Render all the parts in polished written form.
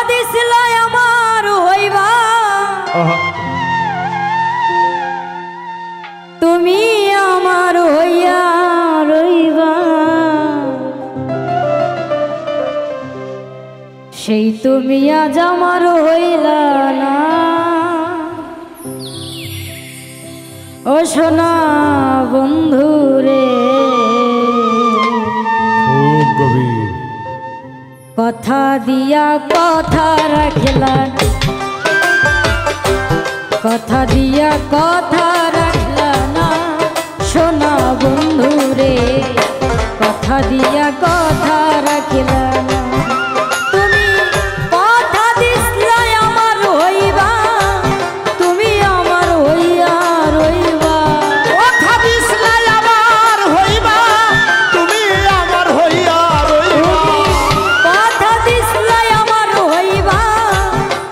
দিছিল আমার হইবা তুমি আমার হইয়া রইবা সেই তুমি আজ আমার হইলা না ও সোনা বন্ধু রে খুব গভীর কথা দিয়া কথা রাখলা কথা দিয়া কথা রাখলা না সোনা বন্ধু রে কথা দিয়া কথা রাখলা না তুমি কথা দিছলা আমার হইবা তুমি আমার হইয়া রইবা কথা দিছলা আমার হইবা তুমি আমার হইয়া রইবা কথা দিছলা আমার হইবা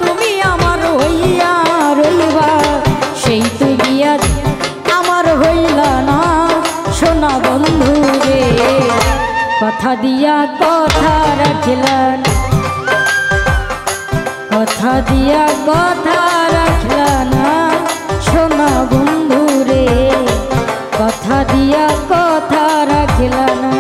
তুমি আমার হইয়া রইবা সেই তুমি আজ আমার হইলা না সোনা বন্ধু রে কথা দিয়া কথা রাখলা কথা দিয়া কথা রাখলা না সোনা বন্ধু রে কথা দিয়া কথা রাখলা না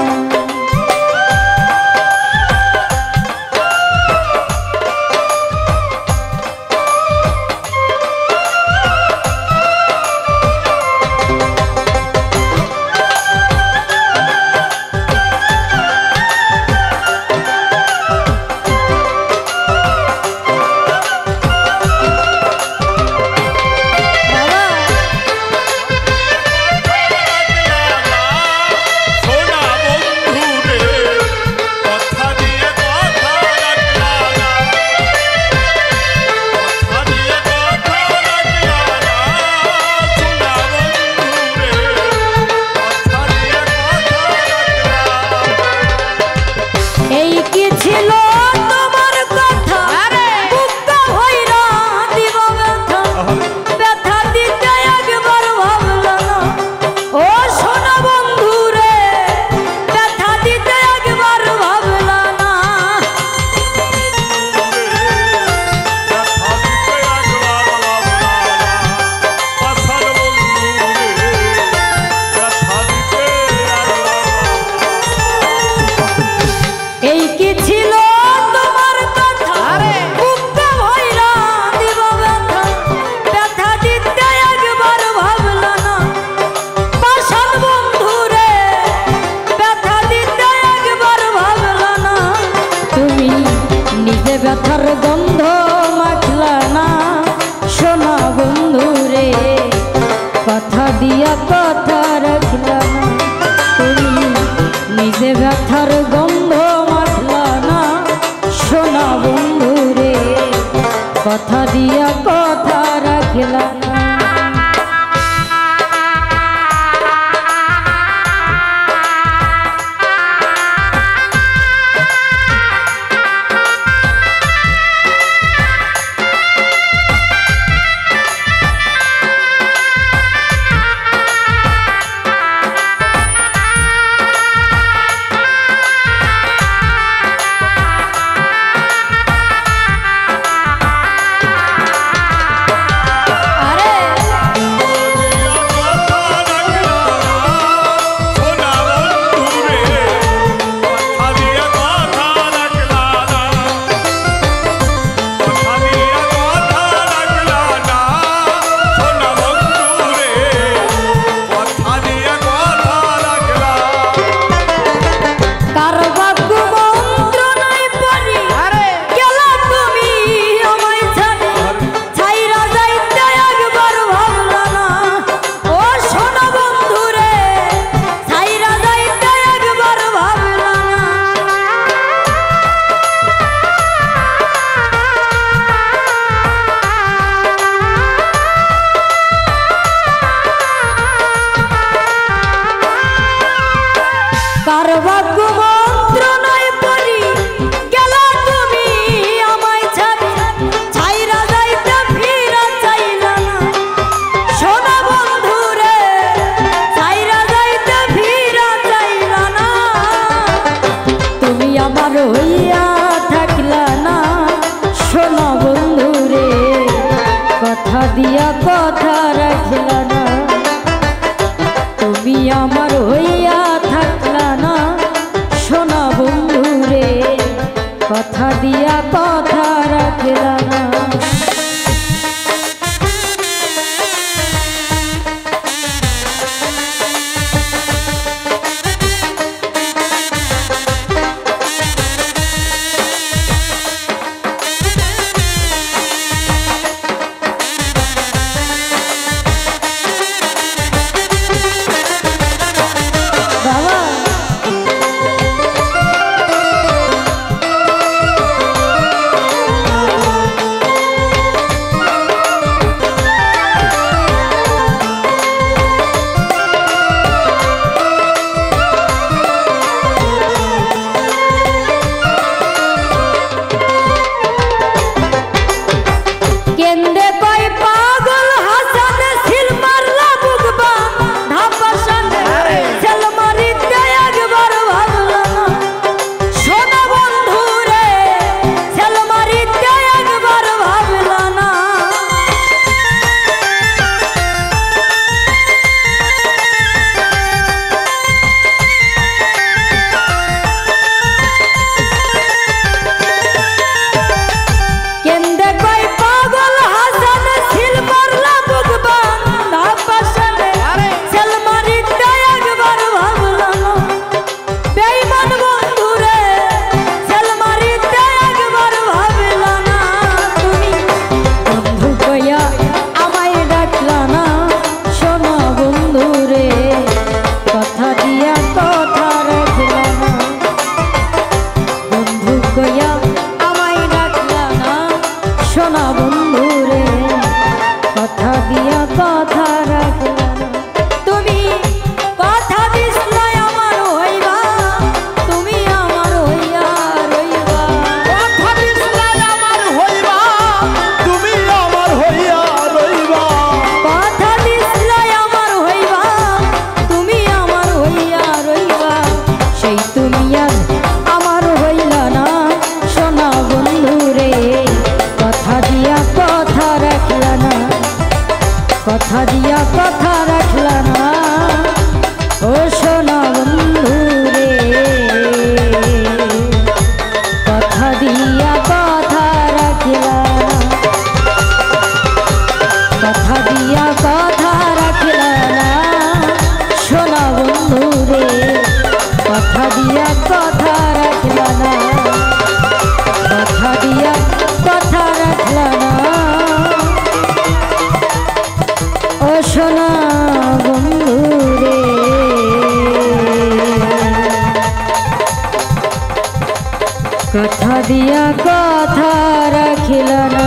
কথা রাখলা না, তুমি আমার হইয়া থাকলা না সোনা বন্ধু রে, কথা দিয়া কথা রাখলা না। কথা দিয়া কথা রাখলা না ও সোনা বন্ধু রে, কথা দিয়া কথা রাখলা না, কথা দিয়া কথা রাখলা না সোনা বন্ধু রে, কথা দিয়া কথা রাখলা না, কথা দিয়া কথা রাখলা না ও সোনা বন্ধু রে, কথা দিয়া কথা রাখিলা না।